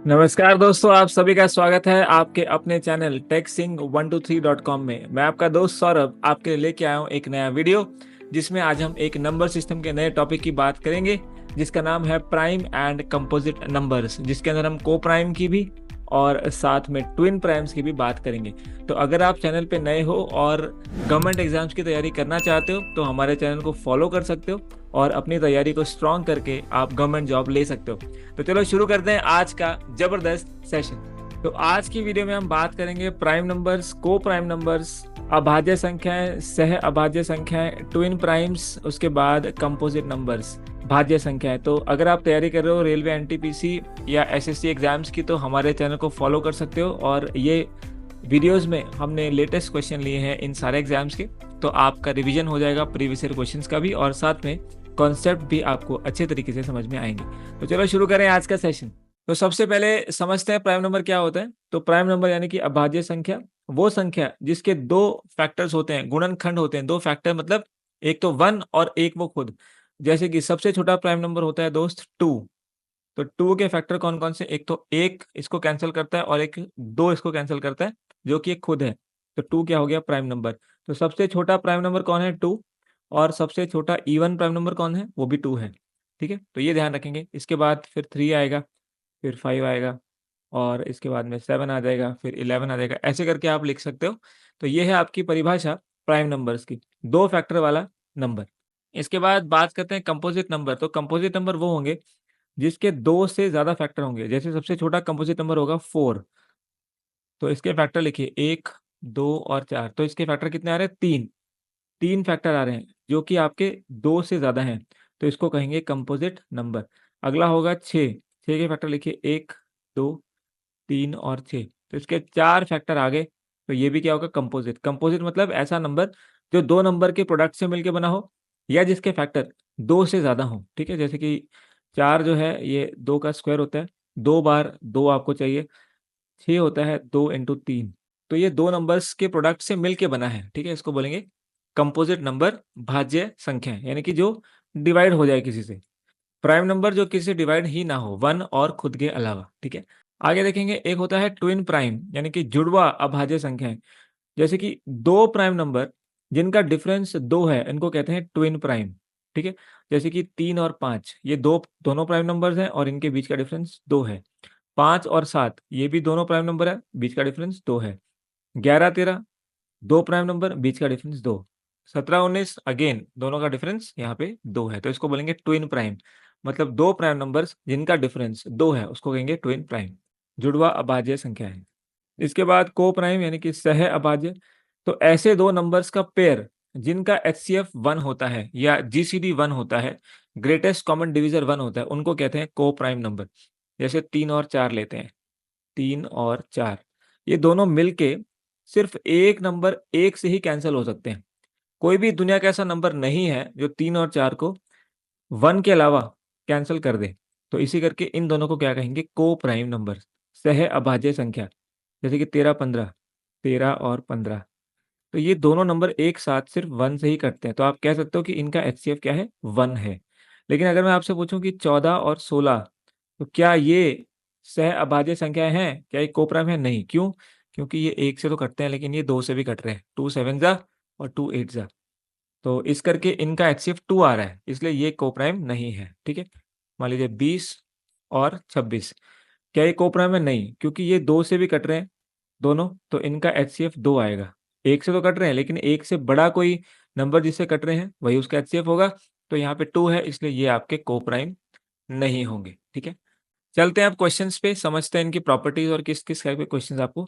नमस्कार दोस्तों, आप सभी का स्वागत है आपके अपने चैनल techsing123.com में। मैं आपका दोस्त सौरभ आपके लिए लेके आया हूँ एक नया वीडियो, जिसमें आज हम एक नंबर सिस्टम के नए टॉपिक की बात करेंगे, जिसका नाम है प्राइम एंड कंपोजिट नंबर्स, जिसके अंदर हम को प्राइम की भी और साथ में ट्विन प्राइम्स की भी बात करेंगे। तो अगर आप चैनल पे नए हो और गवर्नमेंट एग्जाम्स की तैयारी करना चाहते हो तो हमारे चैनल को फॉलो कर सकते हो और अपनी तैयारी को स्ट्रॉन्ग करके आप गवर्नमेंट जॉब ले सकते हो। तो चलो शुरू करते हैं आज का जबरदस्त सेशन। तो आज की वीडियो में हम बात करेंगे प्राइम नंबर्स, को प्राइम नंबर्स, अभाज्य संख्याएं, सह अभाज्य संख्याएं, ट्विन प्राइम्स, उसके बाद कंपोजिट नंबर्स, भाज्य संख्याएं। तो अगर आप तैयारी कर रहे हो रेलवे एनटीपीसी या एसएससी एग्जाम्स की तो हमारे चैनल को फॉलो कर सकते हो। और ये वीडियोस में हमने लेटेस्ट क्वेश्चन लिए हैं इन सारे एग्जाम्स के, तो आपका रिवीजन हो जाएगा प्रीवियस ईयर क्वेश्चंस का भी, और साथ में कॉन्सेप्ट भी आपको अच्छे तरीके से समझ में आएंगे। तो चलो शुरू करें आज का सेशन। तो सबसे पहले समझते हैं प्राइम नंबर क्या होता है। तो प्राइम नंबर यानी कि अभाज्य संख्या, वो संख्या जिसके दो फैक्टर्स होते हैं, गुणनखंड होते हैं। दो फैक्टर मतलब एक तो वन और एक वो खुद। जैसे कि सबसे छोटा प्राइम नंबर होता है दोस्त टू। तो टू के फैक्टर कौन कौन से, एक तो एक इसको कैंसिल करता है और एक दो इसको कैंसिल करता है, जो कि एक खुद है। तो टू क्या हो गया, प्राइम नंबर। तो सबसे छोटा प्राइम नंबर कौन है, टू। और सबसे छोटा इवन प्राइम नंबर कौन है, वो भी टू है। ठीक है, तो ये ध्यान रखेंगे। इसके बाद फिर थ्री आएगा, फिर फाइव आएगा, और इसके बाद में सेवन आ जाएगा, फिर इलेवन आ जाएगा। ऐसे करके आप लिख सकते हो। तो ये है आपकी परिभाषा प्राइम नंबर्स की, दो फैक्टर वाला नंबर। इसके बाद बात करते हैं कंपोजिट नंबर। तो कंपोजिट नंबर वो होंगे जिसके दो से ज्यादा फैक्टर होंगे। जैसे सबसे छोटा कंपोजिट नंबर होगा फोर, तो इसके फैक्टर लिखिए एक, दो और चार। तो इसके फैक्टर कितने आ रहे हैं, तीन। तीन फैक्टर आ रहे हैं जो कि आपके दो से ज्यादा हैं, तो इसको कहेंगे कंपोजिट नंबर। अगला होगा छः। छः के फैक्टर लिखिए एक, दो, तीन और छः। तो इसके चार फैक्टर आ गए, तो ये भी क्या होगा, कंपोजिट। कंपोजिट मतलब ऐसा नंबर जो दो नंबर के प्रोडक्ट से मिलके बना हो, या जिसके फैक्टर दो से ज्यादा हो। ठीक है, जैसे कि चार जो है ये दो का स्क्वायर होता है, दो बार दो आपको चाहिए। छः होता है दो इंटू तीन। तो ये दो नंबर्स के प्रोडक्ट से मिलके बना है। ठीक है, इसको बोलेंगे कंपोजिट नंबर, भाज्य संख्या, यानी कि जो डिवाइड हो जाए किसी से। प्राइम नंबर जो किसी से डिवाइड ही ना हो, वन और खुद के अलावा। ठीक है, आगे देखेंगे एक होता है ट्विन प्राइम, यानी कि जुड़वा अभाज्य संख्याएं। जैसे कि दो प्राइम नंबर जिनका डिफरेंस दो है, इनको कहते हैं ट्विन प्राइम। ठीक है, जैसे कि तीन और पाँच, ये दो दोनों प्राइम नंबर्स हैं और इनके बीच का डिफरेंस दो है। पाँच और सात, ये भी दोनों प्राइम नंबर है, बीच का डिफरेंस दो है। ग्यारह तेरह, दो प्राइम नंबर, बीच का डिफरेंस दो। सत्रह उन्नीस, अगेन दोनों का डिफरेंस यहाँ पे दो है, तो इसको बोलेंगे ट्विन प्राइम। मतलब दो प्राइम नंबर्स जिनका डिफरेंस दो है उसको कहेंगे ट्विन प्राइम, जुड़वा अभाज्य संख्या है। इसके बाद को प्राइम यानी कि सह अभाज्य। तो ऐसे दो नंबर्स का पेयर जिनका एचसीएफ वन होता है या जीसीडी वन होता है, ग्रेटेस्ट कॉमन डिविजर वन होता है, उनको कहते हैं को प्राइम नंबर। जैसे तीन और चार लेते हैं, तीन और चार, ये दोनों मिलके सिर्फ एक नंबर एक से ही कैंसिल हो सकते हैं। कोई भी दुनिया का ऐसा नंबर नहीं है जो तीन और चार को वन के अलावा कैंसिल कर दे। तो इसी करके इन दोनों को क्या कहेंगे, को प्राइम नंबर, सह अभाज्य संख्या। जैसे कि तेरह पंद्रह, तेरह और पंद्रह, तो ये दोनों नंबर एक साथ सिर्फ वन से ही कटते हैं, तो आप कह सकते हो कि इनका एचसीएफ क्या है, वन है। लेकिन अगर मैं आपसे पूछूं कि चौदह और सोलह, तो क्या ये सह अभाज्य संख्याएं हैं, क्या ये कोप्राइम है, नहीं। क्यों, क्योंकि ये एक से तो कटते हैं लेकिन ये दो से भी कट रहे हैं, टू सेवन जा और टू एट जा। तो इस करके इनका एचसीएफ टू आ रहा है, इसलिए ये कोप्राइम नहीं है। ठीक है, मान लीजिए बीस और छब्बीस, क्या ये कोप्राइम है, नहीं, क्योंकि ये दो से भी कट रहे हैं दोनों, तो इनका एचसीएफ दो आएगा। एक से तो कट रहे हैं लेकिन एक से बड़ा कोई नंबर जिससे कट रहे हैं वही उसका एचसीएफ होगा। तो यहाँ पे टू है, इसलिए ये आपके कोप्राइम नहीं होंगे। ठीक है, चलते हैं अब क्वेश्चंस पे, समझते हैं इनकी प्रॉपर्टीज और किस किस टाइप के क्वेश्चंस आपको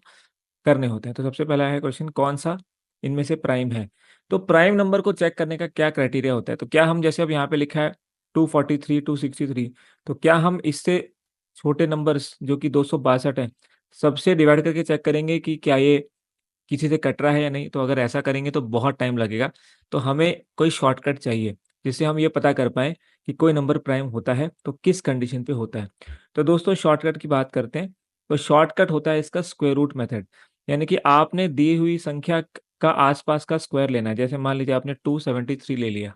करने होते हैं। तो सबसे पहला है क्वेश्चन, कौन सा इनमें से प्राइम है। तो प्राइम नंबर को चेक करने का क्या क्राइटेरिया होता है। तो क्या हम, जैसे अब यहाँ पे लिखा है 243, 263, तो क्या हम इससे छोटे नंबर्स जो कि 262 है, सबसे डिवाइड करके चेक करेंगे कि क्या ये किसी से कट रहा है या नहीं। तो अगर ऐसा करेंगे तो बहुत टाइम लगेगा। तो हमें कोई शॉर्टकट चाहिए जिससे हम ये पता कर पाए कि कोई नंबर प्राइम होता है तो किस कंडीशन पे होता है। तो दोस्तों शॉर्टकट की बात करते हैं। तो शॉर्टकट होता है इसका स्क्वायर रूट मेथड, यानी कि आपने दी हुई संख्या का आसपास का स्क्वायर लेना है। जैसे मान लीजिए आपने 273 ले लिया,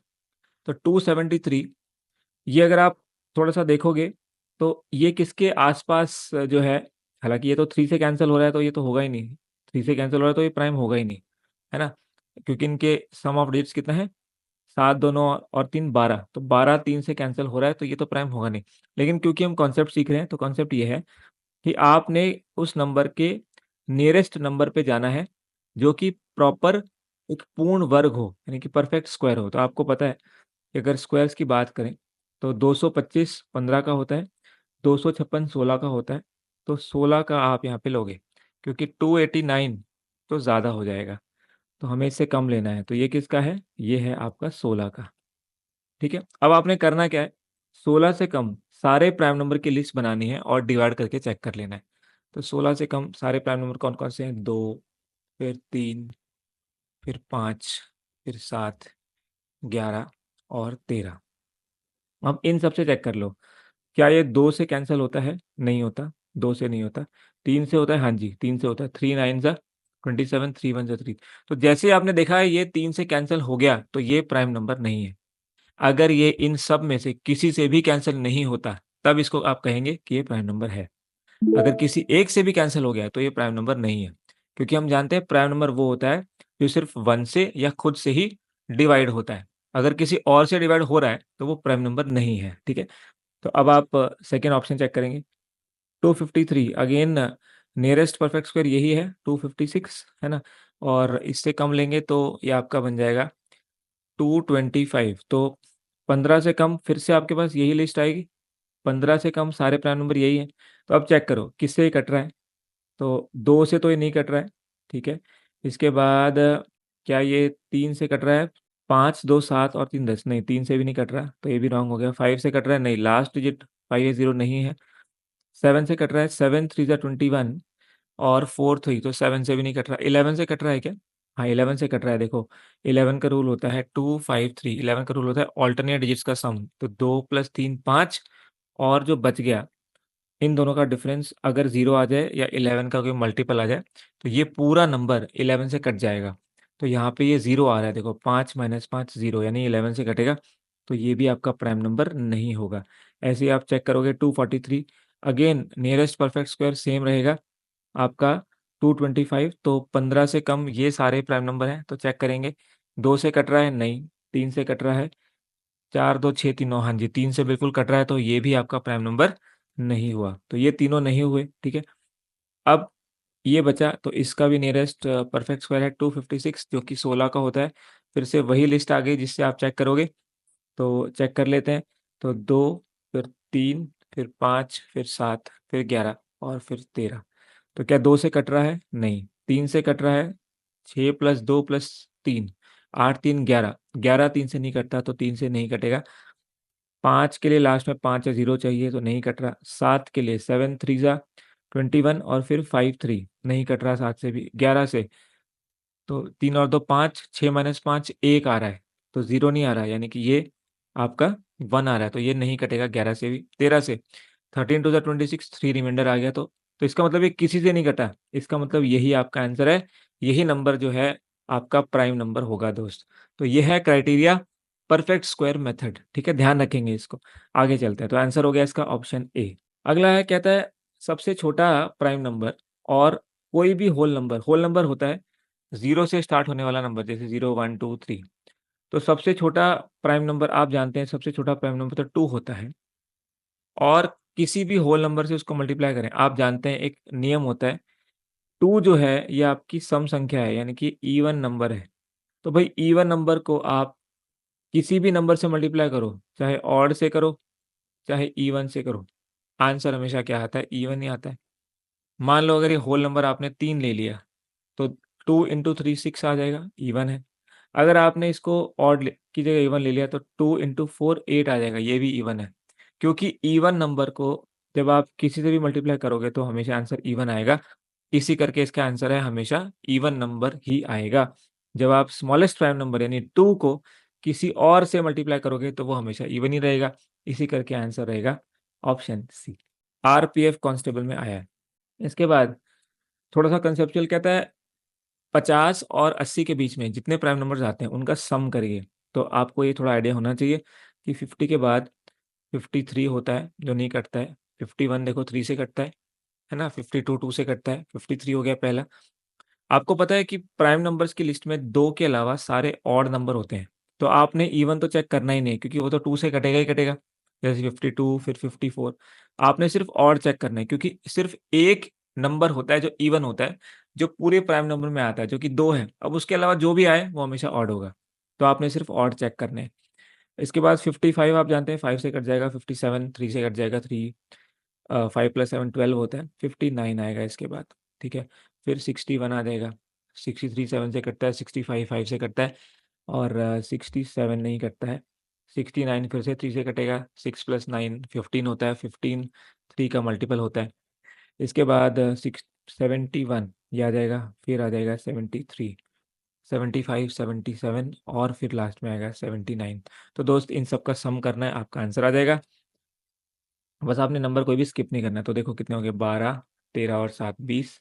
तो 273, ये अगर आप थोड़ा सा देखोगे तो ये किसके आसपास जो है, हालांकि ये तो 3 से कैंसिल हो रहा है तो ये तो होगा ही नहीं, 3 से कैंसिल हो रहा है तो ये प्राइम होगा ही नहीं, है ना, क्योंकि इनके सम ऑफ डिजिट्स कितना है, 7 दोनों और 3 12, तो 12 3 से कैंसिल हो रहा है तो ये तो प्राइम होगा नहीं। लेकिन क्योंकि हम कॉन्सेप्ट सीख रहे हैं तो कॉन्सेप्ट ये है कि आपने उस नंबर के नियरेस्ट नंबर पे जाना है जो कि प्रॉपर एक पूर्ण वर्ग हो, यानी कि परफेक्ट स्क्वायर हो। तो आपको पता है कि अगर स्क्वायर्स की बात करें तो 225 15 का होता है, 256 16 का होता है, तो 16 का आप यहाँ पे लोगे, क्योंकि 289 तो ज़्यादा हो जाएगा, तो हमें इससे कम लेना है। तो ये किसका है, ये है आपका 16 का। ठीक है, अब आपने करना क्या है, 16 से कम सारे प्राइम नंबर की लिस्ट बनानी है और डिवाइड करके चेक कर लेना है। तो 16 से कम सारे प्राइम नंबर कौन कौन से हैं, 2, फिर 3, फिर 5, फिर 7, 11 और 13। अब इन सब से चेक कर लो, क्या ये 2 से कैंसिल होता है, नहीं होता, 2 से नहीं होता। 3 से होता है, हाँ जी 3 से होता है, 3 9 जा 27, 3 1 जा 3। तो जैसे ही आपने देखा है ये 3 से कैंसिल हो गया तो ये प्राइम नंबर नहीं है। अगर ये इन सब में से किसी से भी कैंसिल नहीं होता तब इसको आप कहेंगे कि ये प्राइम नंबर है। अगर किसी एक से भी कैंसिल हो गया तो ये प्राइम नंबर नहीं है, क्योंकि हम जानते हैं प्राइम नंबर वो होता है जो सिर्फ 1 से या खुद से ही डिवाइड होता है। अगर किसी और से डिवाइड हो रहा है तो वो प्राइम नंबर नहीं है। ठीक है, तो अब आप सेकेंड ऑप्शन चेक करेंगे, 253 अगेन नियरेस्ट परफेक्ट स्क्वायर यही है 256, है ना, और इससे कम लेंगे तो ये आपका बन जाएगा 225। तो 15 से कम फिर से आपके पास यही लिस्ट आएगी, 15 से कम सारे प्राइम नंबर यही है। तो अब चेक करो किससे ये कट रहा है, तो 2 से तो ये नहीं कट रहा है, ठीक है। इसके बाद क्या ये 3 से कट रहा है, 5 2 7 और 3 10, नहीं 3 से भी नहीं कट रहा, तो ये भी रॉन्ग हो गया। 5 से कट रहा है, नहीं लास्ट डिजिट 5 या 0 नहीं है। 7 से कट रहा है, 7 3 जा 21 और 4 3, तो 7 से भी नहीं कट रहा। 11 से कट रहा है क्या, हाँ 11 से कट रहा है। देखो 11 का रूल होता है 2 5 3, 11 का रूल होता है ऑल्टरनेट डिजिट्स का सम, तो 2 + 3 5, और जो बच गया इन दोनों का डिफरेंस अगर 0 आ जाए या 11 का कोई मल्टीपल आ जाए तो ये पूरा नंबर 11 से कट जाएगा। तो यहाँ पे ये 0 आ रहा है, देखो 5 - 5 0, यानी 11 से कटेगा, तो ये भी आपका प्राइम नंबर नहीं होगा। ऐसे ही आप चेक करोगे 243, again nearest perfect square same रहेगा आपका 225, तो 15 से कम ये सारे प्राइम नंबर हैं, तो चेक करेंगे 2 से कट रहा है, नहीं 3 से कट रहा है, 4 2 6 3 9, हाँ जी 3 से बिल्कुल कट रहा है, तो ये भी आपका प्राइम नंबर नहीं हुआ। तो ये तीनों नहीं हुए, ठीक है। अब ये बचा, तो इसका भी नियरेस्ट परफेक्ट स्क्वायर है 256 जो कि 16 का होता है। फिर से वही लिस्ट आ गई जिससे आप चेक करोगे, तो चेक कर लेते हैं। तो 2, फिर 3, फिर 5, फिर 7, फिर 11 और फिर 13। तो क्या 2 से कट रहा है, नहीं 3 से कट रहा है, 6 + 2 + 3 8 3 11, 11 3 से नहीं कटता तो 3 से नहीं कटेगा। 5 के लिए लास्ट में 5 या 0 चाहिए तो नहीं कट रहा। 7 के लिए 7 3 जा 21 और फिर 5 3 नहीं कट रहा 7 से भी। 11 से तो 3 और 2 5, 6 - 5 1 आ रहा है, तो 0 नहीं आ रहा है, यानी कि ये आपका 1 आ रहा है, तो ये नहीं कटेगा 11 से भी। 13 से 13 2 जा 26, 3 रिमाइंडर आ गया, तो इसका मतलब ये किसी से नहीं कटा, इसका मतलब यही आपका आंसर है, यही नंबर जो है आपका प्राइम नंबर होगा दोस्त। तो ये है क्राइटेरिया परफेक्ट स्क्वायर मेथड, ठीक है, ध्यान रखेंगे इसको। आगे चलते हैं, तो आंसर हो गया इसका ऑप्शन ए। अगला है, कहता है सबसे छोटा प्राइम नंबर और कोई भी होल नंबर होता है 0 से स्टार्ट होने वाला नंबर, जैसे 0 1 2 3। तो सबसे छोटा प्राइम नंबर आप जानते हैं, सबसे छोटा प्राइम नंबर तो 2 होता है, और किसी भी होल नंबर से उसको मल्टीप्लाई करें, आप जानते हैं एक नियम होता है, 2 जो है ये आपकी सम संख्या है, यानी कि इवन नंबर है। तो भाई इवन नंबर को आप किसी भी नंबर से मल्टीप्लाई करो, चाहे ऑड से करो, चाहे इवन से करो, आंसर हमेशा क्या आता है, इवन ही आता है। मान लो अगर ये होल नंबर आपने 3 ले लिया, तो 2 × 3 6 आ जाएगा, इवन है। अगर आपने इसको ऑड की जगह इवन ले लिया तो 2 × 4 8 आ जाएगा, ये भी इवन है। क्योंकि इवन नंबर को जब आप किसी से भी मल्टीप्लाई करोगे तो हमेशा आंसर इवन आएगा, इसी करके इसका आंसर है हमेशा इवन नंबर ही आएगा। जब आप स्मॉलेस्ट प्राइम नंबर यानी 2 को किसी और से मल्टीप्लाई करोगे तो वो हमेशा इवन ही रहेगा, इसी करके आंसर रहेगा ऑप्शन सी। आरपीएफ कांस्टेबल में आया है। इसके बाद थोड़ा-सा कंसेप्चुअल, कहता है 50 और 80 के बीच में जितने प्राइम नंबर्स आते हैं उनका सम करिए। तो आपको ये थोड़ा आइडिया होना चाहिए कि 50 के बाद 53 होता है जो नहीं कटता है, 51 देखो 3 से कटता है ना, 52 2 से कटता है, 53 हो गया पहला। आपको पता है कि प्राइम नंबर्स की लिस्ट में 2 के अलावा सारे ऑड नंबर होते हैं, तो आपने इवन तो चेक करना ही नहीं, क्योंकि वो तो 2 से कटेगा ही कटेगा। जैसे 52 फिर 54, आपने सिर्फ ऑड चेक करना है, क्योंकि सिर्फ एक नंबर होता है जो इवन होता है, जो पूरे प्राइम नंबर में आता है, जो कि 2 है। अब उसके अलावा जो भी आए वो हमेशा ऑड होगा, तो आपने सिर्फ ऑड चेक करने हैं। इसके बाद 55 आप जानते हैं 5 से कट जाएगा, 57 3 से कट जाएगा, 3 5 + 7 12 होता है, 59 आएगा इसके बाद, ठीक है। फिर 61 आ जाएगा, 63 7 से कटता है, 65 5 से कटता है, और 67 नहीं कटता है। 69 फिर से 3 से कटेगा, 6 + 9 15 होता है, 15 3 का मल्टीपल होता है। इसके बाद 71 ये आ जाएगा, फिर आ जाएगा 73, 75 77 और फिर लास्ट में आएगा 79। तो दोस्त इन सब का सम करना है, आपका आंसर आ जाएगा। बस आपने नंबर कोई भी स्किप नहीं करना है। तो देखो कितने हो गए, 12 13 और 7 20,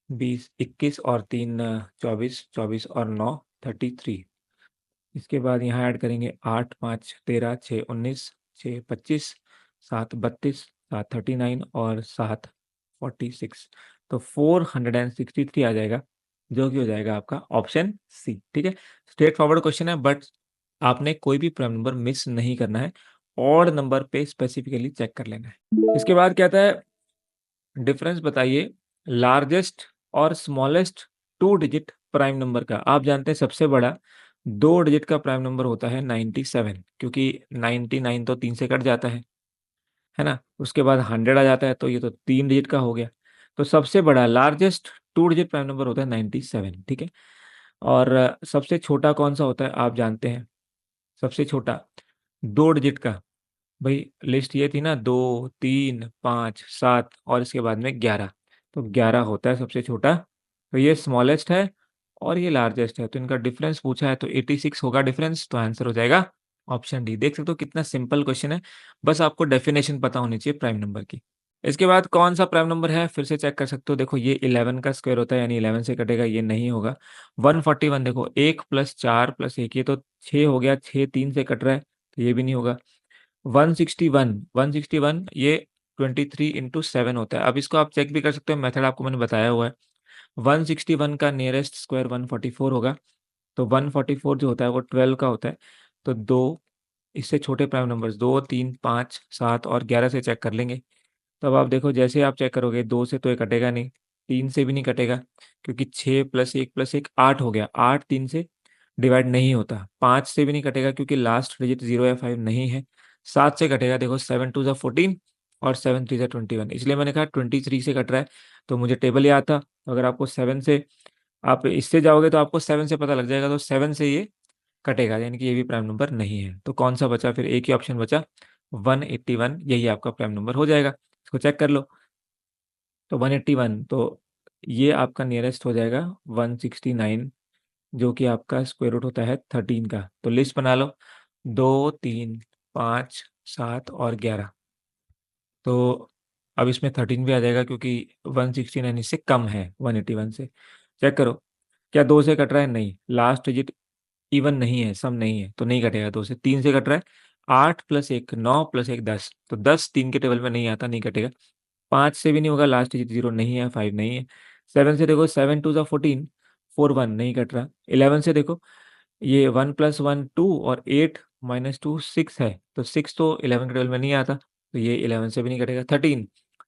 20 21 और 3 24, 24 और 9 33। इसके बाद यहाँ ऐड करेंगे 8 5 13 6 19, 6 25, 7 32, 7 39 और 7 46। तो 463 आ जाएगा, जो कि हो जाएगा आपका ऑप्शन सी, ठीक है। स्ट्रेट फॉरवर्ड क्वेश्चन है, बट आपने कोई भी प्राइम नंबर मिस नहीं करना है, ऑड नंबर पे स्पेसिफिकली चेक कर लेना है। इसके बाद क्या आता है, डिफरेंस बताइए लार्जेस्ट और स्मॉलेस्ट 2 डिजिट प्राइम नंबर का। आप जानते हैं सबसे बड़ा 2 डिजिट का प्राइम नंबर होता है 97, क्योंकि 99 तो 3 से कट जाता है ना। उसके बाद 100 आ जाता है, तो ये तो 3 डिजिट का हो गया। तो सबसे बड़ा लार्जेस्ट 2 डिजिट प्राइम नंबर होता है 97, ठीक है। और सबसे छोटा कौन सा होता है आप जानते हैं, सबसे छोटा 2 डिजिट का। भाई लिस्ट ये थी ना, 2 3 5 7 और इसके बाद में 11, तो 11 होता है सबसे छोटा। तो ये स्मॉलेस्ट है और ये लार्जेस्ट है, तो इनका डिफरेंस पूछा है तो 86 होगा डिफरेंस, तो आंसर हो जाएगा ऑप्शन डी। देख सकते हो कितना सिंपल क्वेश्चन है, बस आपको डेफिनेशन पता होनी चाहिए प्राइम नंबर की। इसके बाद कौन सा प्राइम नंबर है फिर से चेक कर सकते हो। देखो ये 11 का स्क्वायर होता है, यानी 11 से कटेगा, ये नहीं होगा। 141 देखो 1 + 4 + 1, ये तो 6 हो गया, 6 3 से कट रहा है, तो ये भी नहीं होगा। 161 ये 23 × 7 होता है। अब इसको आप चेक भी कर सकते हो, मेथड आपको मैंने बताया हुआ है। 161 का नियरेस्ट स्क्वायर 144 होगा, तो 144 जो होता है वो 12 का होता है। तो दो इससे छोटे प्राइम नंबर्स 2 3 5 7 और 11 से चेक कर लेंगे। तो अब आप देखो जैसे आप चेक करोगे, 2 से तो ये कटेगा नहीं, 3 से भी नहीं कटेगा, क्योंकि 6 + 1 + 1 8 हो गया, 8 3 से डिवाइड नहीं होता। 5 से भी नहीं कटेगा, क्योंकि लास्ट डिजिट 0 या 5 नहीं है। 7 से कटेगा, देखो 7 2 14 और 7 3 21, इसलिए मैंने कहा 23 से कट रहा है, तो मुझे टेबल याद था। तो अगर आपको 7 से, आप इससे जाओगे तो आपको 7 से पता लग जाएगा, तो 7 से ये कटेगा, यानी कि ये भी प्राइम नंबर नहीं है। तो कौन सा बचा, फिर एक ही ऑप्शन बचा 181, यही आपका प्राइम नंबर हो जाएगा। इसको चेक कर लो। तो 181, तो ये आपका नियरेस्ट हो जाएगा 169, जो कि आपका स्क्वायर रूट होता है 13 का। तो लिस्ट बना लो, 2 3 5 7 और 11। तो अब इसमें 13 भी आ जाएगा, क्योंकि 169 इससे कम है 181 से। चेक करो, क्या 2 से कट रहा है, नहीं। लास्ट डिजिट इवन नहीं है, सम नहीं है, तो नहीं कटेगा। 2 से 3 से कट रहा है, 8 + 1 9 + 1 10, तो 10 3 के टेबल में नहीं आता, नहीं कटेगा। 5 से भी नहीं होगा, लास्ट डिजिट 0 नहीं है, 5 नहीं है। 7 से देखो 7 2 14, 4 1 नहीं कट रहा। 11 से देखो, ये 1 + 1 2 और 8 - 2 6 है, तो 6 तो 11 के टेबल में नहीं आता, तो ये 11 से भी नहीं कटेगा। 13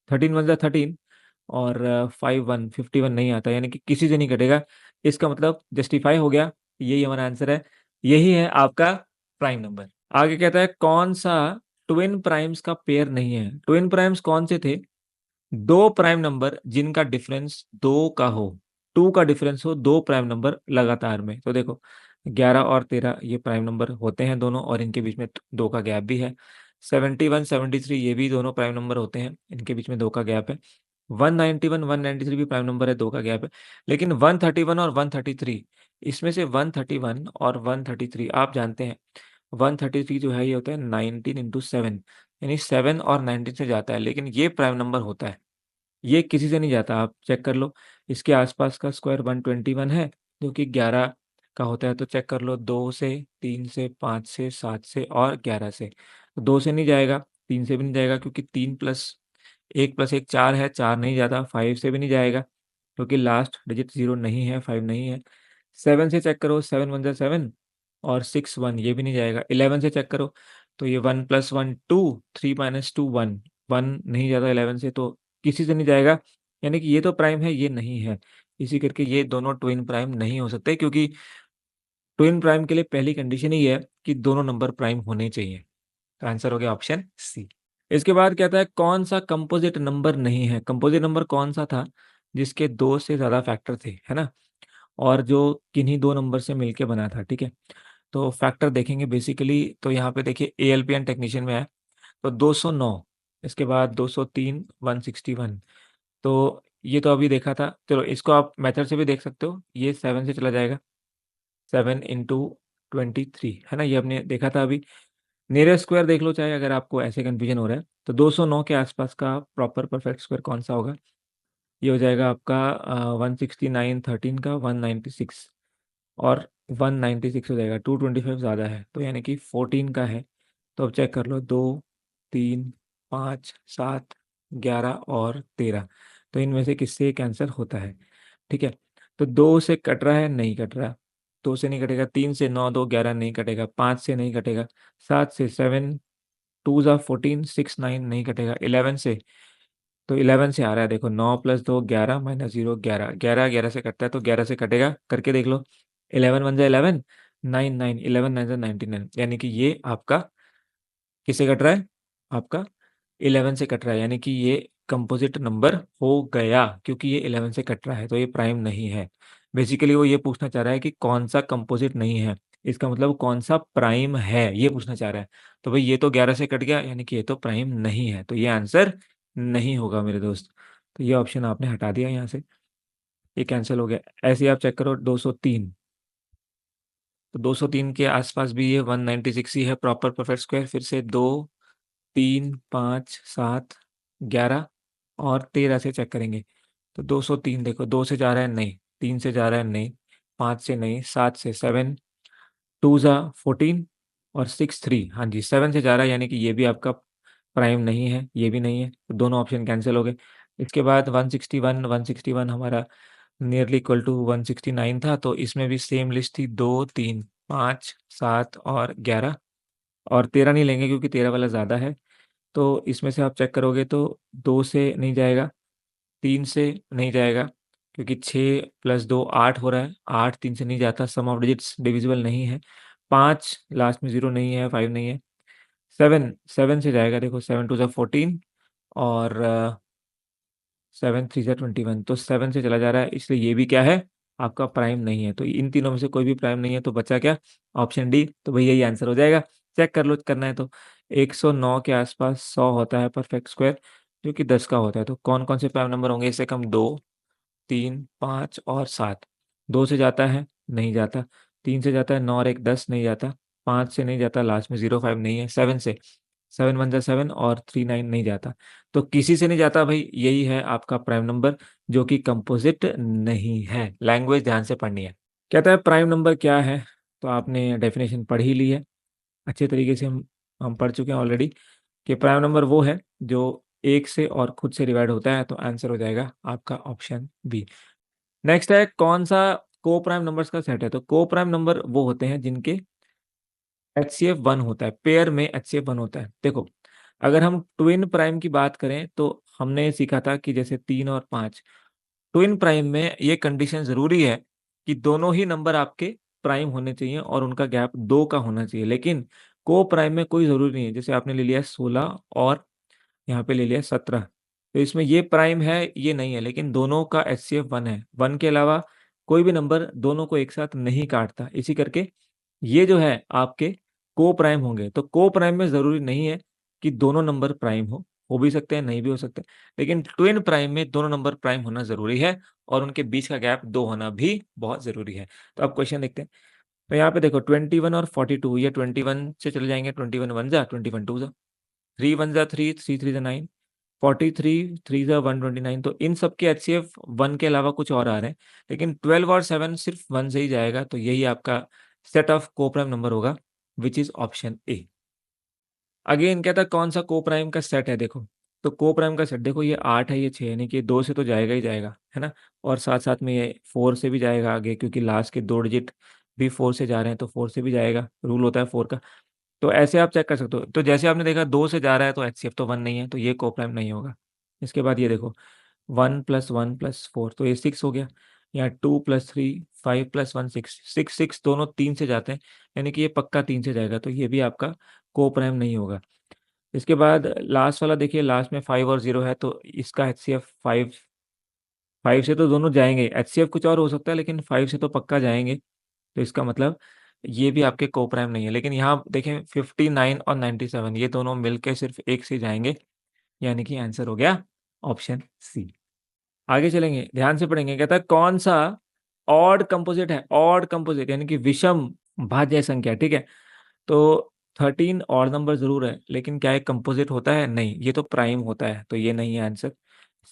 13 1 13 और 5 1 51 नहीं आता, यानी कि किसी से नहीं कटेगा। इसका मतलब जस्टिफाई हो गया, यही हमारा आंसर है, यही है आपका प्राइम नंबर। आगे कहता है कौन सा ट्विन प्राइम्स का पेयर नहीं है। ट्विन प्राइम्स कौन से थे, दो प्राइम नंबर जिनका डिफरेंस 2 का हो, 2 का डिफरेंस हो, दो प्राइम नंबर लगातार में। तो देखो 11 और 13 ये प्राइम नंबर होते हैं दोनों, और इनके बीच में 2 का गैप भी है। 71 73 ये भी दोनों प्राइम नंबर होते हैं, इनके बीच में 2 का गैप है। 191 193 भी प्राइम नंबर है, 2 का गैप है। लेकिन 131 और 133, इसमें से 131 और 133 आप जानते हैं, 133 जो है ये होता है 19 × 7, यानी 7 और 19 से जाता है, लेकिन ये प्राइम नंबर होता है, ये किसी से नहीं जाता। आप चेक कर लो, इसके आसपास का स्क्वायर 121 है, जो कि 11 का होता है। तो चेक कर लो, 2 से 3 से 5 से 7 से और 11 से। 2 से नहीं जाएगा, 3 से भी नहीं जाएगा, क्योंकि 3 + 1 + 1 4 है, 4 नहीं जाता, 5 से भी नहीं जाएगा क्योंकि लास्ट डिजिट 0 नहीं है, 5 नहीं है। 7 से चेक करो, 7 1 जा 7 और 6 1 ये भी नहीं जाएगा। 11 से चेक करो तो ये 1 + 1 2, 3 - 2 1, 1 नहीं जाता 11 से, तो किसी से नहीं जाएगा, यानी कि ये तो प्राइम है, ये नहीं है। इसी करके ये दोनों ट्विन प्राइम नहीं हो सकते, क्योंकि ट्विन प्राइम के लिए पहली कंडीशन ही है कि दोनों नंबर प्राइम होने चाहिए। तो आंसर हो गया ऑप्शन सी। इसके बाद कहता है कौन सा कंपोजिट नंबर नहीं है। कंपोजिट नंबर कौन सा था जिसके 2 से ज़्यादा फैक्टर थे, है ना? और जो किन्हीं 2 नंबर से मिलके बना था, ठीक है? तो फैक्टर देखेंगे बेसिकली, तो यहाँ पे देखिए एएलपी टेक्नीशियन में है, तो 209, इसके बाद 203, 161, तो ये तो अभी देखा था। चलो इसको आप मेथड से भी देख सकते हो, ये 7 से चला जाएगा, 7 × 23, है ना? ये हमने देखा था अभी। नियरेस्ट स्क्वायर देख लो चाहे, अगर आपको ऐसे कन्फ्यूजन हो रहा है, तो 209 के आसपास का प्रॉपर परफेक्ट स्क्वायर कौन सा होगा? ये हो जाएगा आपका 169 13 का 196, और 196 हो जाएगा, 225 ज़्यादा है, तो यानी कि 14 का है। तो अब चेक कर लो, 2 3 5 7 11 और 13, तो इनमें से किससे कैंसिल होता है? ठीक है, तो 2 से कट रहा है, नहीं कट रहा, 2 से नहीं कटेगा, 3 से 9 2 11 नहीं कटेगा, 5 से नहीं कटेगा, 7 से 7 2 ज़ा 14 6 9 नहीं कटेगा, 11 से, तो 11 से आ रहा है, देखो 9 + 2 11 -0 11, 11 11 से कटता है, तो 11 से कटेगा, करके देख लो। 11 1 ज़ा 11, 9 9, 11 9 ज़ा 99, यानी कि ये आपका किससे कट रहा है? आपका 11 से कट रहा है, यानी कि ये कंपोजिट नंबर हो गया, क्योंकि ये 11 से कट रहा है, तो ये प्राइम नहीं है। बेसिकली वो ये पूछना चाह रहा है कि कौन सा कंपोजिट नहीं है, इसका मतलब कौन सा प्राइम है, ये पूछना चाह रहा है। तो भाई ये तो 11 से कट गया, यानी कि ये तो प्राइम नहीं है, तो ये आंसर नहीं होगा मेरे दोस्त। तो ये ऑप्शन आपने हटा दिया यहाँ से, ये कैंसिल हो गया। ऐसे ही आप चेक करो 203, तो 203 के आसपास भी ये 196 ही है प्रॉपर परफेक्ट स्क्वायर। फिर से 2 3 5 7 11 और 13 से चेक करेंगे, तो 203 देखो, 2 से जा रहा है नहीं, 3 से जा रहा है नहीं, 5 से नहीं, 7 से 7 2 ज़ा 14 और 6 3, हाँ जी 7 से जा रहा है, यानी कि ये भी आपका प्राइम नहीं है, ये भी नहीं है, तो दोनों ऑप्शन कैंसिल हो गए। इसके बाद 161, 161 हमारा नियरली इक्वल टू 169 था, तो इसमें भी सेम लिस्ट थी, 2 3 5 7 और 11, और 13 नहीं लेंगे क्योंकि 13 वाला ज़्यादा है। तो इसमें से आप चेक करोगे तो 2 से नहीं जाएगा, 3 से नहीं जाएगा, क्योंकि 6 + 2 8 हो रहा है, 8 3 से नहीं जाता, सम ऑफ डिजिट्स डिविजिबल नहीं है। 5 लास्ट में 0 नहीं है, 5 नहीं है। 7 7 से जाएगा, देखो 7 2 ज़ा 14 और 7 3 ज़ा 21, तो 7 से चला जा रहा है, इसलिए ये भी क्या है? आपका प्राइम नहीं है। तो इन तीनों में से कोई भी प्राइम नहीं है, तो बचा क्या? ऑप्शन डी, तो भई यही आंसर हो जाएगा। चेक कर लो, करना है तो। 109 के आसपास 100 होता है परफेक्ट स्क्वायर, जो कि 10 का होता है। तो कौन-कौन से प्राइम नंबर होंगे इससे कम? 2 3 5 और 7। 2 से जाता है? नहीं जाता। 3 से जाता है? 9 और 1 10 नहीं जाता। 5 से नहीं जाता, लास्ट में 0 5 नहीं है। 7 से? 7 1 ज़ा 7 और 3 9 नहीं जाता। तो किसी से नहीं जाता भाई, यही है आपका प्राइम नंबर, जो कि कंपोजिट नहीं है। लैंग्वेज ध्यान से पढ़नी है। कहता है प्राइम नंबर क्या है? तो आपने डेफिनेशन पढ़ ही ली है। अच्छे तरीके से हम पढ़ चुके हैं ऑलरेडी, कि प्राइम नंबर वो है जो 1 से और खुद से डिवाइड होता है, तो आंसर हो जाएगा आपका ऑप्शन बी। नेक्स्ट है कौन सा को प्राइम नंबर्स का सेट है? तो को प्राइम नंबर वो होते हैं जिनके एचसीएफ 1 होता है, पेयर में एचसीएफ 1 होता है। देखो, अगर हम ट्विन प्राइम की बात करें तो हमने सीखा था कि जैसे 3 और 5, ट्विन प्राइम में ये कंडीशन ज़रूरी है कि दोनों ही नंबर आपके प्राइम होने चाहिए और उनका गैप 2 का होना चाहिए। लेकिन को प्राइम में कोई ज़रूरी नहीं है, जैसे आपने ले लिया 16 और यहाँ पे ले लिया 17, तो इसमें ये प्राइम है, ये नहीं है, लेकिन दोनों का एचसीएफ 1 है। 1 के अलावा कोई भी नंबर दोनों को एक साथ नहीं काटता। इसी करके ये जो है आपके को प्राइम होंगे। तो को प्राइम में ज़रूरी नहीं है कि दोनों नंबर प्राइम हो भी सकते हैं, नहीं भी हो सकते। लेकिन ट्विन प्राइम में दोनों नंबर प्राइम होना ज़रूरी है और उनके बीच का गैप 2 होना भी बहुत ज़रूरी है। तो अब क्वेश्चन देखते हैं। तो यहाँ पे देखो 21 और 42, ये 21 से चले जाएँगे, 21 1 जा, 21 2 जा, 3 1 जा 3, 3 3 जा 9, 43 3 जा 129, तो इन सब के एचसीएफ 1 के अलावा कुछ और आ रहे हैं। लेकिन 12 और 7 सिर्फ 1 से ही जाएगा, तो यही आपका सेट ऑफ को-प्राइम नंबर होगा, which is option A. Again कहता है कौन सा को-प्राइम का सेट है? देखो, तो को प्राइम का सेट देखो, ये 8 है, ये 6 है, यानी कि 2 से तो जाएगा ही जाएगा, है ना। और साथ साथ में ये 4 से भी जाएगा आगे, क्योंकि लास्ट के 2 डिजिट भी 4 से जा रहे हैं, तो 4 से भी जाएगा, रूल होता है 4 का। तो ऐसे आप चेक कर सकते हो। तो जैसे आपने देखा 2 से जा रहा है तो HCF तो 1 नहीं है, तो ये को प्राइम नहीं होगा। इसके बाद ये देखो 1+1+4, तो ये 6 हो गया। या 2+3 5+1 6, 6 दोनों 3 से जाते हैं, यानी कि ये पक्का 3 से जाएगा, तो ये भी आपका को प्राइम नहीं होगा। इसके बाद लास्ट वाला देखिए, लास्ट में 5 और 0 है, तो इसका HCF 5, 5 से तो दोनों जाएंगे। HCF कुछ और हो सकता है, लेकिन 5 से तो पक्का जाएंगे। तो इसका मतलब ये भी आपके को प्राइम नहीं है। लेकिन यहाँ देखें 59 और 97, ये दोनों मिलके सिर्फ एक से जाएंगे, यानी कि आंसर हो गया ऑप्शन सी। आगे चलेंगे, ध्यान से पढ़ेंगे। कहता है कौन सा ऑड कंपोजिट है, ऑड कंपोजिट यानी कि विषम भाज्य संख्या, ठीक है। तो 13 ऑड नंबर जरूर है, लेकिन क्या एक कंपोजिट होता है? नहीं, ये तो प्राइम होता है, तो ये नहीं है आंसर।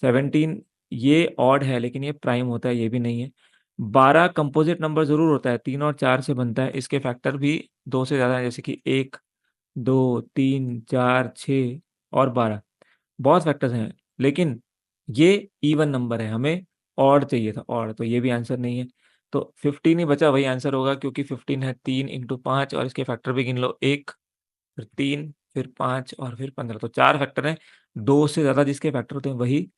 17 ये ऑड है, लेकिन ये प्राइम होता है, ये भी नहीं है। 12 कंपोजिट नंबर जरूर होता है, 3 और 4 से बनता है, इसके फैक्टर भी 2 से ज्यादा है, जैसे कि 1, 2, 3, 4, 6 और 12, बहुत फैक्टर्स हैं। लेकिन ये इवन नंबर है, हमें ऑड चाहिए था, ऑड, तो ये भी आंसर नहीं है। तो 15 ही बचा, वही आंसर होगा, क्योंकि 15 है 3 × 5, और इसके फैक्टर भी गिन लो, 1, फिर 3, फिर 5 और फिर 15, तो 4 फैक्टर हैं। 2 से ज्यादा जिसके फैक्टर होते हैं वही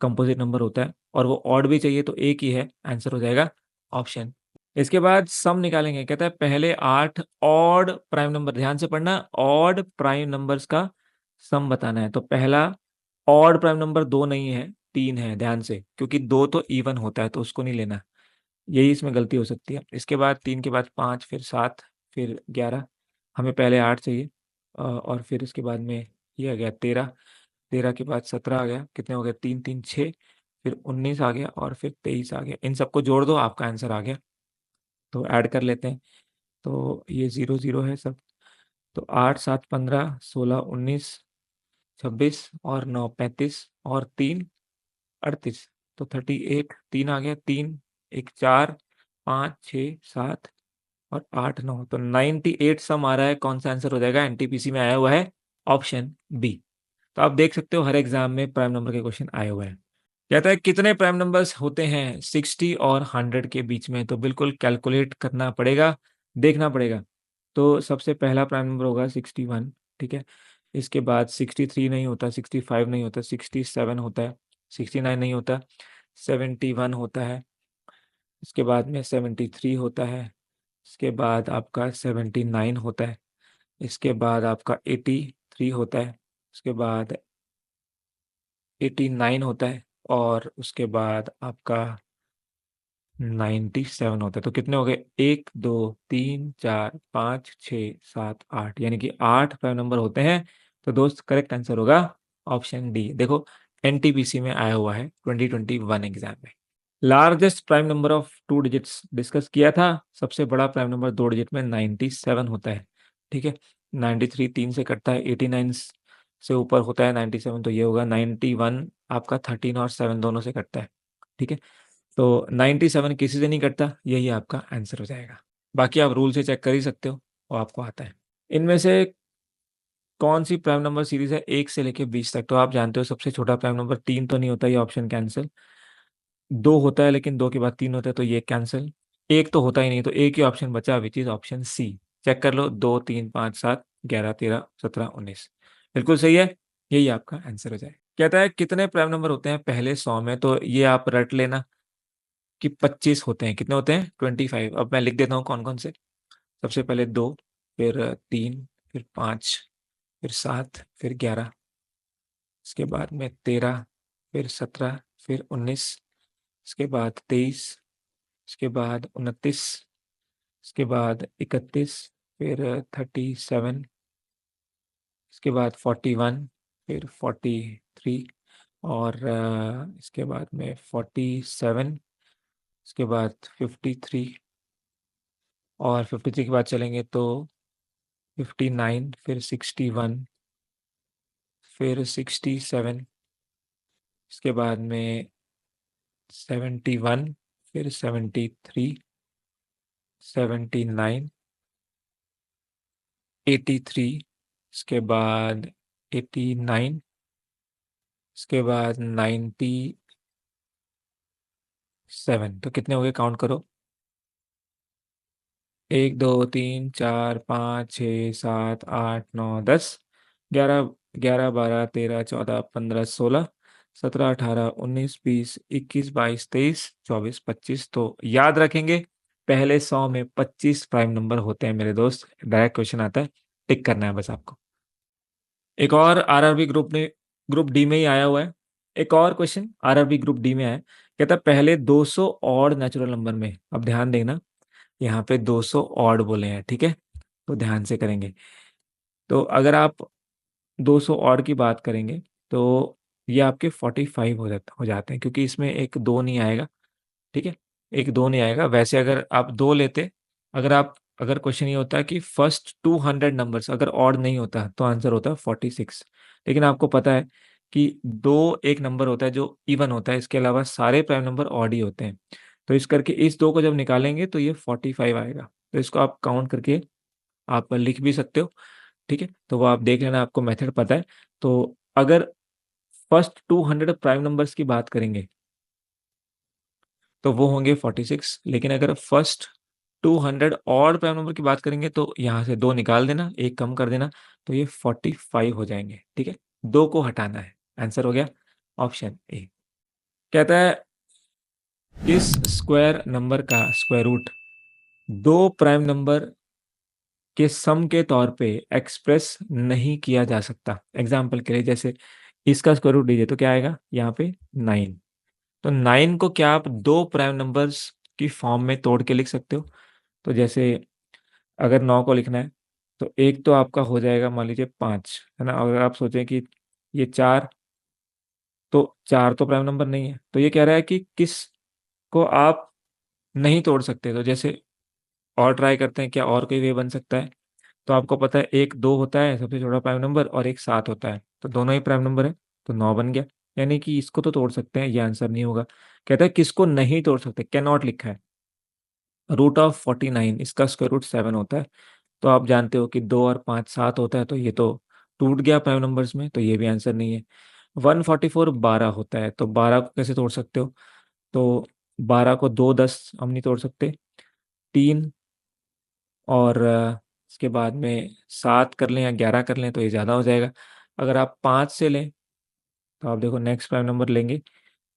कंपोजिट नंबर होता है, और वो ऑड भी चाहिए, तो एक ही है, आंसर हो जाएगा ऑप्शन। इसके बाद सम निकालेंगे। कहता है पहले 8 ऑड प्राइम नंबर, ध्यान से पढ़ना, ऑड प्राइम नंबर्स का सम बताना है। तो पहला ऑड प्राइम नंबर 2 नहीं है, 3 है, ध्यान से, क्योंकि 2 तो इवन होता है, तो उसको नहीं लेना, यही इसमें गलती हो सकती है। इसके बाद 3 के बाद 5, फिर 7, फिर 11, हमें पहले 8 चाहिए, और फिर इसके बाद में ये आ गया 13, 13 के बाद 17 आ गया, कितने हो गए, 3 3 6, फिर 19 आ गया, और फिर 23 आ गया। इन सबको जोड़ दो, आपका आंसर आ गया। तो ऐड कर लेते हैं, तो ये 0 0 है सब। तो 8 7 15 16 19 26 और 9 35 और 3 38, तो 38, 3 आ गया, 3 1 4 5 6 7 और 8 9, तो 98 सम आ रहा है। कौन सा आंसर हो जाएगा? NTPC में आया हुआ है ऑप्शन बी। तो आप देख सकते हो हर एग्जाम में प्राइम नंबर के क्वेश्चन आए हुए हैं। कहता है कितने प्राइम नंबर्स होते हैं 60 और 100 के बीच में? तो बिल्कुल कैलकुलेट करना पड़ेगा, देखना पड़ेगा। तो सबसे पहला प्राइम नंबर होगा 61, ठीक है। इसके बाद 63 नहीं होता, 65 नहीं होता, 67 होता है, 69 नहीं होता, 71 होता है, इसके बाद में 73 होता है, इसके बाद आपका 79 होता है, इसके बाद आपका 83 होता है, उसके बाद 89 होता है, और उसके बाद आपका 97 होता है। तो कितने हो गए? 1 2 3 4 5 6 7 8, यानी कि 8 प्राइम नंबर होते हैं। तो दोस्त करेक्ट आंसर होगा ऑप्शन डी। देखो NTPC में आया हुआ है 2021 एग्जाम में। Largest prime number of 2 digits discuss किया था। सबसे बड़ा प्राइम नंबर 2 डिजिट में 97 होता है, ठीक है। 93 3 से कटता है, 89 से ऊपर होता है 97, तो ये होगा 91, आपका 13 और 7 दोनों से कटता है, ठीक है। तो 97 किसी से नहीं कटता, यही आपका आंसर हो जाएगा। बाकी आप रूल से चेक कर ही सकते हो, वो आपको आता है। इनमें से कौन सी प्राइम नंबर सीरीज है 1 से लेके 20 तक? तो आप जानते हो सबसे छोटा प्राइम नंबर 3 तो नहीं होता, ये ऑप्शन कैंसिल। 2 होता है, लेकिन 2 के बाद 3 होता है, तो ये कैंसिल। 1 तो होता ही नहीं, तो एक ही ऑप्शन बचा, which is option C. Check कर लो, 2 3 5 7 11 13 17 19, बिल्कुल सही है, यही आपका आंसर हो जाए। कहता है कितने प्राइम नंबर होते हैं पहले 100 में? तो ये आप रट लेना कि 25 होते हैं। कितने होते हैं? 25। अब मैं लिख देता हूँ कौन कौन से। सबसे पहले 2, फिर 3, फिर 5, फिर 7, फिर 11, इसके बाद में 13, फिर 17, फिर 19, इसके बाद 23, इसके बाद 29, इसके बाद 31, फिर 37, इसके बाद 41, फिर 43, और इसके बाद में 47, इसके बाद 53, और 53 के बाद चलेंगे तो 59, फिर 61, फिर 67, इसके बाद में 71, फिर 73, 79, 83, इसके बाद 89, इसके बाद 97। तो कितने हो गए, काउंट करो। 1 2 3 4 5 6 7 8 9 10। 11 11 12 13 14 15 16 17 18 19 20 21 22 23 24 25। तो याद रखेंगे, पहले 100 में 25 प्राइम नंबर होते हैं मेरे दोस्त। डायरेक्ट क्वेश्चन आता है, टिक करना है बस आपको। एक और आरआरबी ग्रुप डी में ही आया हुआ है। एक और क्वेश्चन आरआरबी ग्रुप डी में आया है। कहता है पहले 200 ऑड नेचुरल नंबर में, अब ध्यान देना, यहाँ पे 200 ऑड बोले हैं, ठीक है, तो ध्यान से करेंगे। तो अगर आप 200 ऑड की बात करेंगे तो ये आपके 45 हो जाते हैं, क्योंकि इसमें एक दो नहीं आएगा, ठीक है, एक दो नहीं आएगा। वैसे अगर आप दो लेते, अगर क्वेश्चन ये होता है कि फर्स्ट 200 नंबर्स अगर ऑड नहीं होता तो आंसर होता है 46। लेकिन आपको पता है कि दो एक नंबर होता है जो इवन होता है, इसके अलावा सारे प्राइम नंबर ऑड ही होते हैं। तो इस करके इस दो को जब निकालेंगे तो ये 45 आएगा। तो इसको आप काउंट करके आप लिख भी सकते हो, ठीक है, तो वो आप देख लेना, आपको मेथड पता है। तो अगर फर्स्ट 200 प्राइम नंबर्स की बात करेंगे तो वो होंगे 46। लेकिन अगर फर्स्ट 200 और प्राइम नंबर की बात करेंगे तो यहाँ से दो निकाल देना, एक कम कर देना, तो ये 45 हो जाएंगे, ठीक है। दो को हटाना है, आंसर हो गया ऑप्शन ए। कहता है इस स्क्वायर नंबर का स्क्वायर रूट दो प्राइम नंबर के सम के तौर पे एक्सप्रेस नहीं किया जा सकता। एग्जाम्पल के लिए, जैसे इसका स्क्वायर रूट लीजिए तो क्या आएगा यहाँ पे 9। तो 9 को क्या आप दो प्राइम नंबर्स की फॉर्म में तोड़ के लिख सकते हो? तो जैसे अगर 9 को लिखना है तो एक तो आपका हो जाएगा, मान लीजिए 5, है ना। अगर आप सोचें कि ये 4, तो 4 तो प्राइम नंबर नहीं है, तो ये कह रहा है कि किस को आप नहीं तोड़ सकते। तो जैसे और ट्राई करते हैं, क्या और कोई वे बन सकता है? तो आपको पता है एक 2 होता है सबसे छोटा प्राइम नंबर, और एक 7 होता है, तो दोनों ही प्राइम नंबर है, तो 9 बन गया। यानी कि इसको तो तोड़ सकते हैं, ये आंसर नहीं होगा। कहता है किसको नहीं तोड़ सकते, कैन नॉट लिखा है। रूट ऑफ 49 इसका स्क्वायर रूट 7 होता है। तो आप जानते हो कि 2 और 5 7 होता है, तो ये तो टूट गया प्राइम नंबर्स में, तो ये भी आंसर नहीं है। 144 12 होता है, तो 12 को कैसे तोड़ सकते हो? तो 12 को 2 10 हम नहीं तोड़ सकते, 3 और इसके बाद में 7 कर लें या 11 कर लें तो ये ज़्यादा हो जाएगा। अगर आप 5 से लें तो आप देखो नेक्स्ट प्राइम नंबर लेंगे,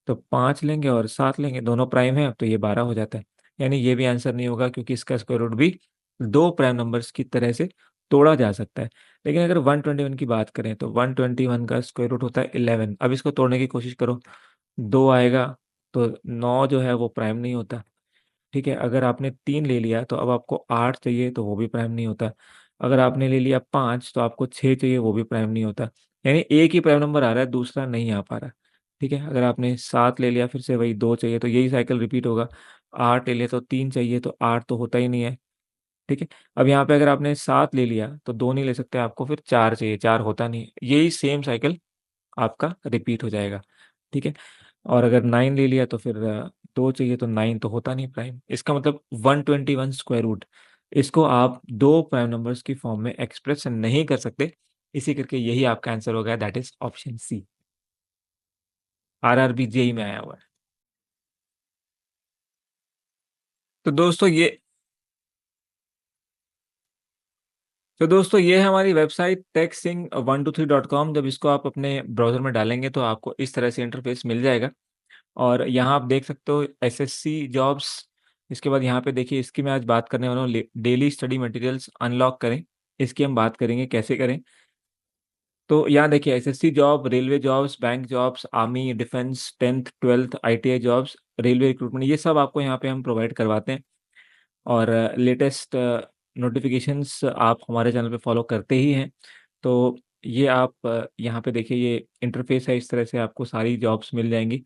तो 5 लेंगे और 7 लेंगे, दोनों प्राइम है, तो ये 12 हो जाता है। यानी ये भी आंसर नहीं होगा, क्योंकि इसका स्क्वायर रूट भी दो प्राइम नंबर्स की तरह से तोड़ा जा सकता है। लेकिन अगर 121 की बात करें तो 121 का स्क्वायर रूट होता है 11। अब इसको तोड़ने की कोशिश करो, दो आएगा, तो 9 जो है वो प्राइम नहीं होता, ठीक है। अगर आपने 3 ले लिया तो अब आपको 8 चाहिए, तो वो भी प्राइम नहीं होता। अगर आपने ले लिया 5 तो आपको 6 चाहिए, वो भी प्राइम नहीं होता। यानी एक ही प्राइम नंबर आ रहा है, दूसरा नहीं आ पा रहा, ठीक है। अगर आपने 7 ले लिया, फिर से वही 2 चाहिए, तो यही साइकिल रिपीट होगा। 8 ले लिया तो 3 चाहिए, तो 8 तो होता ही नहीं है, ठीक है। अब यहाँ पे अगर आपने 7 ले लिया तो 2 नहीं ले सकते, आपको फिर 4 चाहिए, 4 होता नहीं, यही सेम साइकिल आपका रिपीट हो जाएगा, ठीक है। और अगर 9 ले लिया तो फिर 2 चाहिए, तो 9 तो होता नहीं प्राइम। इसका मतलब 121 स्क्वायर रूट, इसको आप दो प्राइम नंबर्स की फॉर्म में एक्सप्रेस नहीं कर सकते। इसी करके यही आपका आंसर हो गया, that is option C. RRB JE में आया हुआ है। तो दोस्तों ये तो दोस्तों ये है हमारी वेबसाइट techsing123.com। जब इसको आप अपने ब्राउजर में डालेंगे तो आपको इस तरह से इंटरफेस मिल जाएगा। और यहाँ आप देख सकते हो एसएससी जॉब्स। इसके बाद यहाँ पे देखिए, इसकी मैं आज बात करने वाला हूँ, डेली स्टडी मटेरियल्स अनलॉक करें। इसकी हम बात करेंगे कैसे करें। तो यहाँ देखिए, SSC job, railway jobs, bank jobs, army, defence, 10th 12th ITI jobs, railway recruitment, ये सब आपको यहाँ पे हम प्रोवाइड करवाते हैं। और लेटेस्ट नोटिफिकेशंस आप हमारे चैनल पे फॉलो करते ही हैं। तो ये आप यहाँ पे देखिए, ये इंटरफेस है, इस तरह से आपको सारी जॉब्स मिल जाएंगी।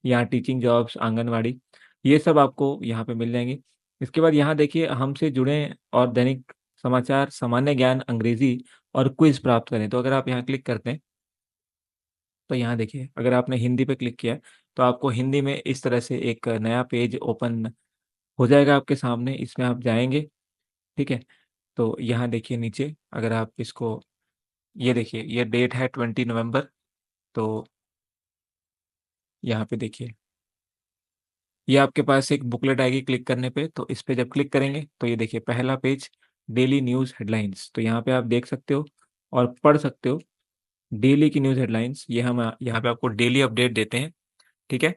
यहाँ टीचिंग जॉब्स, आंगनवाड़ी, ये सब आपको यहाँ पे मिल जाएंगी। इसके बाद यहाँ देखिए, हमसे जुड़ें और दैनिक समाचार, सामान्य ज्ञान, अंग्रेजी और क्विज प्राप्त करें। तो अगर आप यहाँ क्लिक करते हैं तो यहाँ देखिए, अगर आपने हिंदी पे क्लिक किया है तो आपको हिंदी में इस तरह से एक नया पेज ओपन हो जाएगा आपके सामने। इसमें आप जाएंगे, ठीक है। तो यहाँ देखिए नीचे, अगर आप इसको, ये देखिए, ये डेट है 20 नवंबर। तो यहाँ पे देखिए, ये आपके पास एक बुकलेट आएगी क्लिक करने पे, तो इस पे जब क्लिक करेंगे तो ये देखिए पहला पेज डेली न्यूज़ हेडलाइंस, तो यहाँ पे आप देख सकते हो और पढ़ सकते हो डेली की न्यूज़ हेडलाइंस। ये हम यहाँ पे आपको डेली अपडेट देते हैं, ठीक है?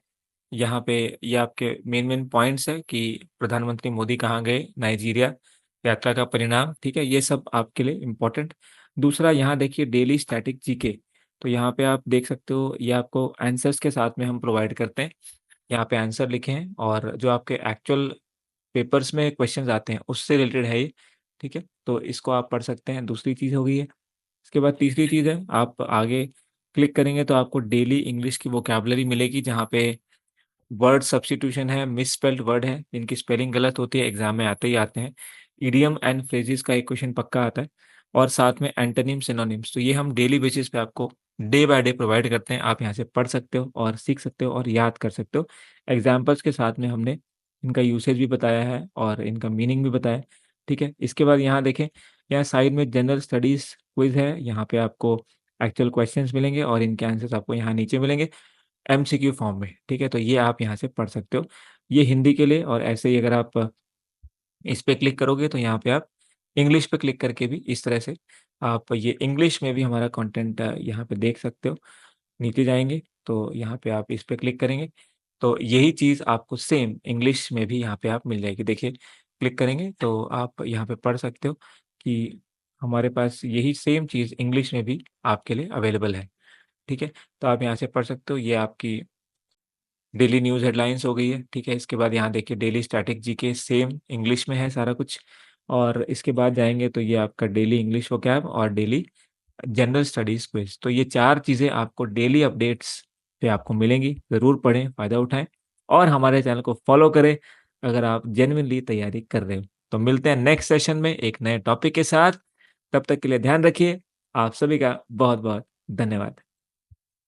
यहाँ पे ये आपके मेन-मेन पॉइंट्स हैं कि प्रधानमंत्री मोदी कहाँ गए, नाइजीरिया, यात्रा का परिणाम, ठीक है? ये सब आपके लिए इम्पोर्टेंट। दूसरा यहाँ देखिए डेली स्टैटिक जीके, तो यहाँ पे आप देख सकते हो ये आपको आंसर्स के साथ में हम प्रोवाइड करते हैं। यहाँ पे आंसर लिखे हैं और जो आपके एक्चुअल पेपर्स में क्वेश्चंस आते हैं, उससे रिलेटेड है ये, ठीक है? तो इसको आप पढ़ सकते हैं, दूसरी चीज़ हो गई है। इसके बाद तीसरी चीज़ है, आप आगे क्लिक करेंगे तो आपको डेली इंग्लिश की वोकैब्युलरी मिलेगी, जहाँ पे वर्ड सब्स्टिट्यूशन है, मिसस्पेल्ड वर्ड है, जिनकी स्पेलिंग गलत होती है, एग्ज़ाम में आते ही आते हैं। इडियम एंड फ्रेजेज़ का एक क्वेश्चन पक्का आता है और साथ में एंटोनिम, सिनोनिम्स, तो ये हम डेली बेसिस पे आपको डे बाय डे प्रोवाइड करते हैं। आप यहाँ से पढ़ सकते हो और सीख सकते हो और याद कर सकते हो। एग्ज़ाम्पल्स के साथ में हमने इनका यूसेज भी बताया है और इनका मीनिंग भी बताया है, ठीक है? इसके बाद यहाँ देखें, यहाँ साइड में जनरल स्टडीज़ क्विज़ है, यहाँ पे आपको एक्चुअल क्वेश्चंस मिलेंगे और इनके आंसर्स आपको यहाँ नीचे मिलेंगे। एमसीक्यू फॉर्म में, ठीक है? तो ये आप यहाँ से पढ़ सकते हो। ये हिंदी के लिए और ऐसे ही अगर आप इस पे क्लिक करोगे तो यहाँ पे आप इंग्लिश पे क्लिक करके भी इस तरह से आप ये इंग्लिश में भी हमारा कंटेंट यहाँ पे देख सकते हो। नीचे जाएँगे तो यहाँ पे आप इस पे क्लिक करेंगे, तो यही चीज़ आपको सेम इंग्लिश में भी यहाँ पे आप मिल जाएगी। देखिए, क्लिक करेंगे तो आप यहाँ पे पढ़ सकते हो कि हमारे पास यही सेम चीज़ इंग्लिश में भी आपके लिए अवेलेबल है, ठीक है? तो आप यहाँ से पढ़ सकते हो, ये आपकी डेली न्यूज़ हेडलाइंस हो गई है, ठीक है? इसके बाद यहाँ देखिए daily static GK same English में है सारा कुछ और इसके बाद जाएँगे तो ये आपका डेली इंग्लिश वोकैब और डेली जनरल स्टडीज़ क्विज़। तो ये 4 चीज़ें आपको डेली अपडेट्स पे आपको मिलेंगी। ज़रूर पढ़ें, फ़ायदा उठाएँ और हमारे चैनल को फ़ॉलो करें अगर आप जेनुइनली तैयारी कर रहे हो। तो मिलते हैं नेक्स्ट सेशन में एक नए टॉपिक के साथ। तब तक के लिए ध्यान रखिए। आप सभी का बहुत-बहुत धन्यवाद।